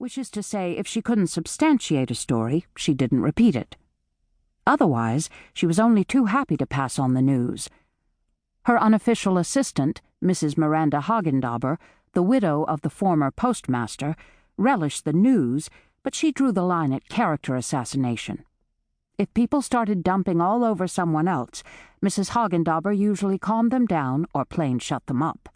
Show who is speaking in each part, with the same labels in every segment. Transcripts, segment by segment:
Speaker 1: which is to say, if she couldn't substantiate a story, she didn't repeat it. Otherwise, she was only too happy to pass on the news. Her unofficial assistant, Mrs. Miranda Hagendauber, the widow of the former postmaster, relished the news, but she drew the line at character assassination. If people started dumping all over someone else, Mrs. Hagendauber usually calmed them down or plain shut them up.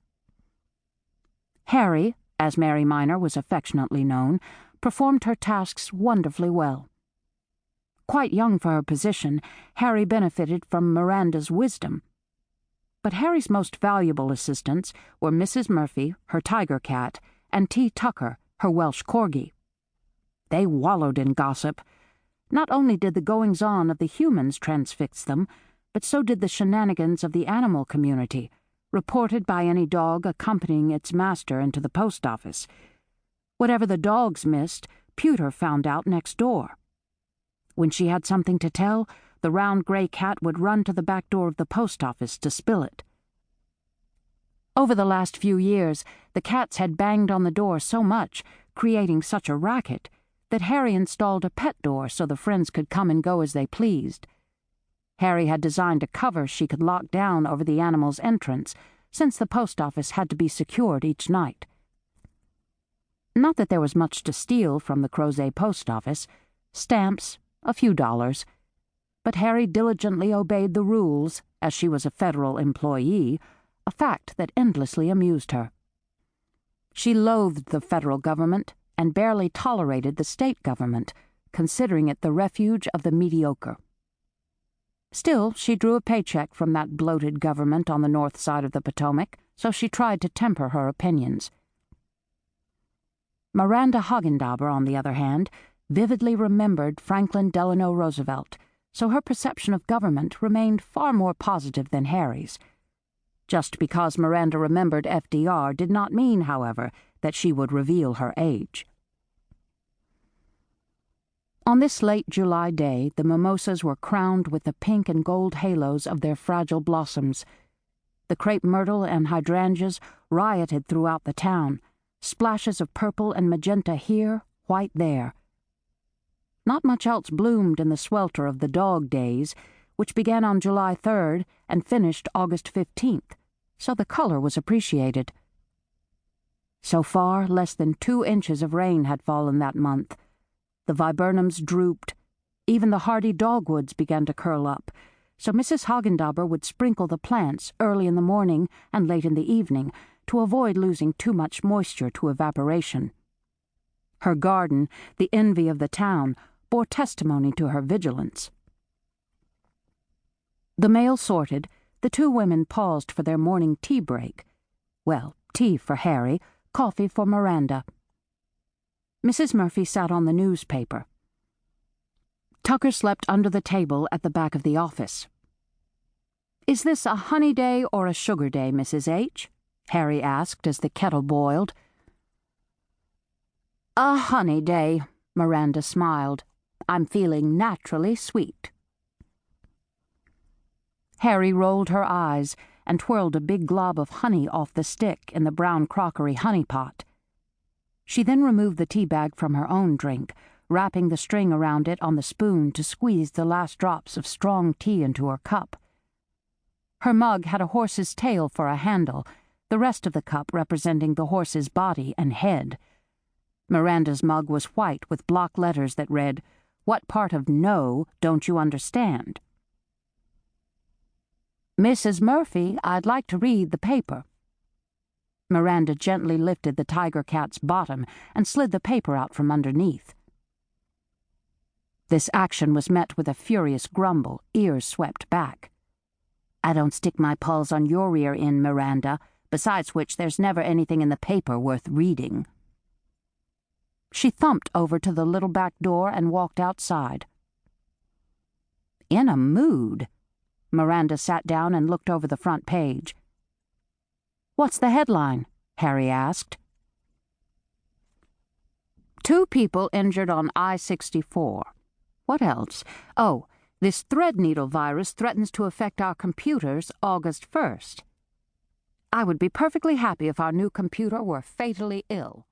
Speaker 1: Harry, as Mary Minor was affectionately known, performed her tasks wonderfully well. Quite young for her position, Harry benefited from Miranda's wisdom. But Harry's most valuable assistants were Mrs. Murphy, her tiger cat, and T. Tucker, her Welsh corgi. They wallowed in gossip. Not only did the goings-on of the humans transfix them, but so did the shenanigans of the animal community, reported by any dog accompanying its master into the post office. Whatever the dogs missed, Pewter found out next door. When she had something to tell, the round gray cat would run to the back door of the post office to spill it. Over the last few years, the cats had banged on the door so much, creating such a racket, that Harry installed a pet door so the friends could come and go as they pleased. Harry had designed a cover she could lock down over the animal's entrance, since the post office had to be secured each night. Not that there was much to steal from the Crozet post office: stamps, a few dollars. But Harry diligently obeyed the rules, as she was a federal employee, a fact that endlessly amused her. She loathed the federal government and barely tolerated the state government, considering it the refuge of the mediocre. Still, she drew a paycheck from that bloated government on the north side of the Potomac, so she tried to temper her opinions. Miranda Hagendauber, on the other hand, vividly remembered Franklin Delano Roosevelt, so her perception of government remained far more positive than Harry's. Just because Miranda remembered FDR did not mean, however, that she would reveal her age. On this late July day, the mimosas were crowned with the pink and gold halos of their fragile blossoms. The crepe myrtle and hydrangeas rioted throughout the town, splashes of purple and magenta here, white there. Not much else bloomed in the swelter of the dog days, which began on July 3rd and finished August 15th, so the color was appreciated. So far, less than 2 inches of rain had fallen that month. The viburnums drooped. Even the hardy dogwoods began to curl up, so Mrs. Hagendauber would sprinkle the plants early in the morning and late in the evening to avoid losing too much moisture to evaporation. Her garden, the envy of the town, bore testimony to her vigilance. The mail sorted, the 2 women paused for their morning tea break. Well, tea for Harry, coffee for Miranda. Mrs. Murphy sat on the newspaper. Tucker slept under the table at the back of the office. "Is this a honey day or a sugar day, Mrs. H?" Harry asked as the kettle boiled. "A honey day," Miranda smiled. "I'm feeling naturally sweet." Harry rolled her eyes and twirled a big glob of honey off the stick in the brown crockery honey pot. She then removed the tea bag from her own drink, wrapping the string around it on the spoon to squeeze the last drops of strong tea into her cup. Her mug had a horse's tail for a handle, the rest of the cup representing the horse's body and head. Miranda's mug was white with block letters that read, "What part of no don't you understand?" "Mrs. Murphy, I'd like to read the paper." Miranda gently lifted the tiger cat's bottom and slid the paper out from underneath. This action was met with a furious grumble, ears swept back. "I don't stick my paws on your ear in, Miranda, besides which there's never anything in the paper worth reading." She thumped over to the little back door and walked outside. In a mood, Miranda sat down and looked over the front page. "What's the headline?" Harry asked. "2 people injured on I-64. What else? Oh, this threadneedle virus threatens to affect our computers August 1st. I would be perfectly happy if our new computer were fatally ill."